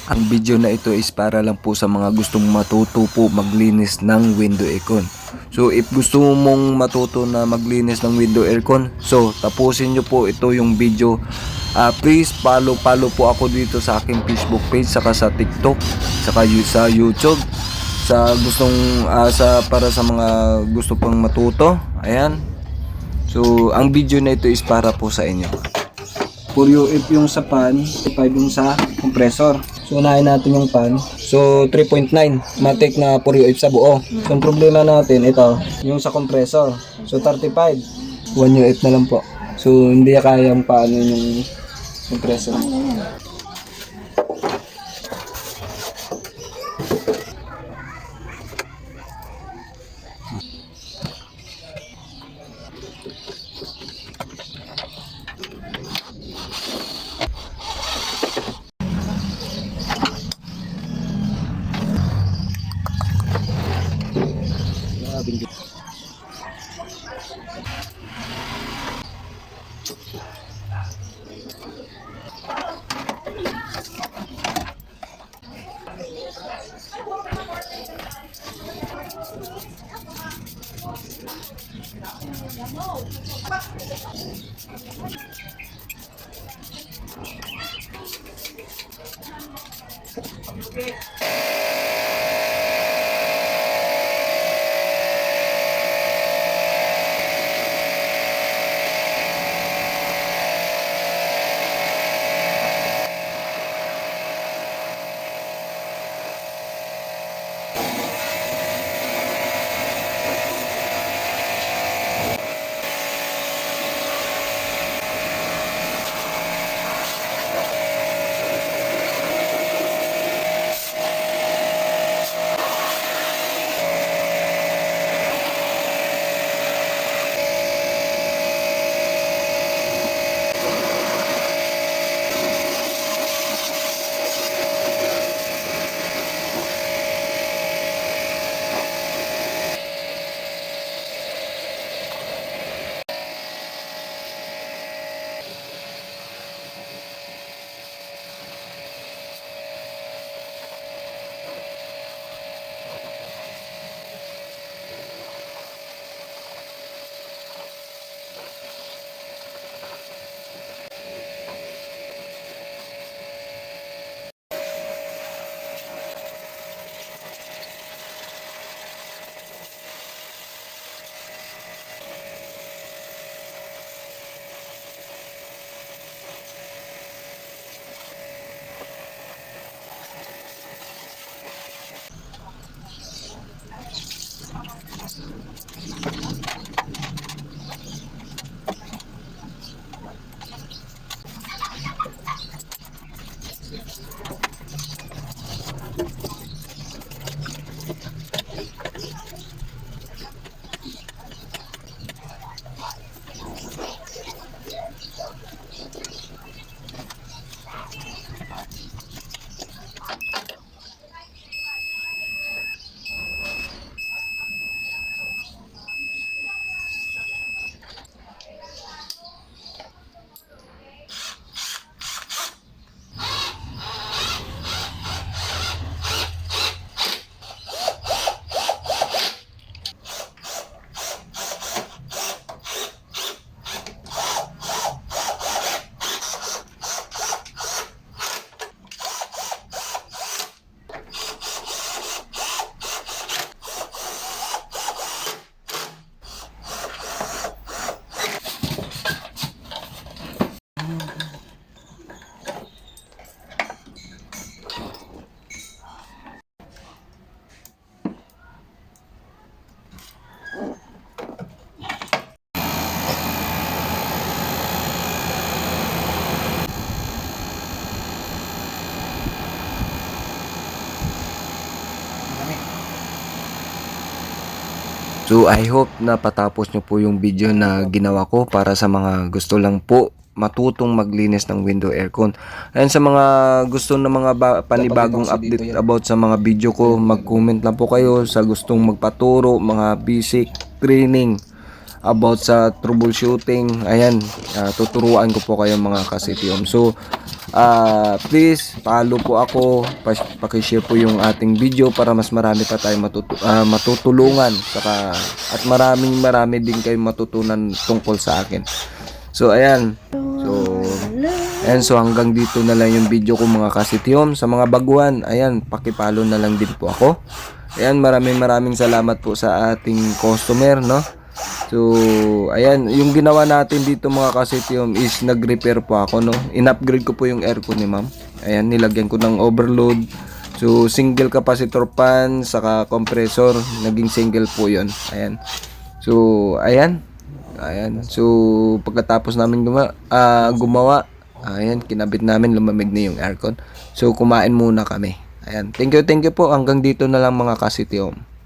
Ang video na ito is para lang po sa mga gustong matuto po maglinis ng window aircon. So if gusto mong matuto na maglinis ng window aircon, so tapusin nyo po ito yung video. Please follow po ako dito sa aking Facebook page, saka sa TikTok, saka sa YouTube. Sa gustong para sa mga gusto pang matuto. Ayan. So ang video na ito is para po sa inyo. For UF yung sa pan, 5 yung sa compressor. So unahin natin yung pan. So 3.9 matic na for UF sa buo. So ang problema natin ito, yung sa compressor. So 35, 1 UF na lang po. So hindi kaya yung paano yung compressor. So I hope na patapos nyo po yung video na ginawa ko para sa mga gusto lang po matutong maglinis ng window aircon. And sa mga gusto ng mga panibagong update about sa mga video ko, mag-comment lang po kayo sa gustong magpaturo, mga basic training about sa troubleshooting. Ayan, tuturuan ko po kayo mga ka-CTOM. So Please follow po ako, paki-share po yung ating video para mas marami pa tayong matutulungan saka, at marami din kayong matutunan tungkol sa akin. So ayan. So hanggang dito na lang yung video ko mga kasitiyom. Sa mga baguhan, ayan, paki-follow na lang din po ako. Ayan, maraming salamat po sa ating customer, no? So, ayan, yung ginawa natin dito mga kasitiyom is nag-repair po ako, no? In-upgrade ko po yung aircon ni ma'am. Ayan, nilagyan ko ng overload. So, single capacitor fan, saka compressor, naging single po yun. Ayan. So, ayan. So, pagkatapos namin gumawa, ayan, kinabit namin, lumamig na yung aircon. So, kumain muna kami. Ayan. Thank you po. Hanggang dito na lang mga kasitiyom.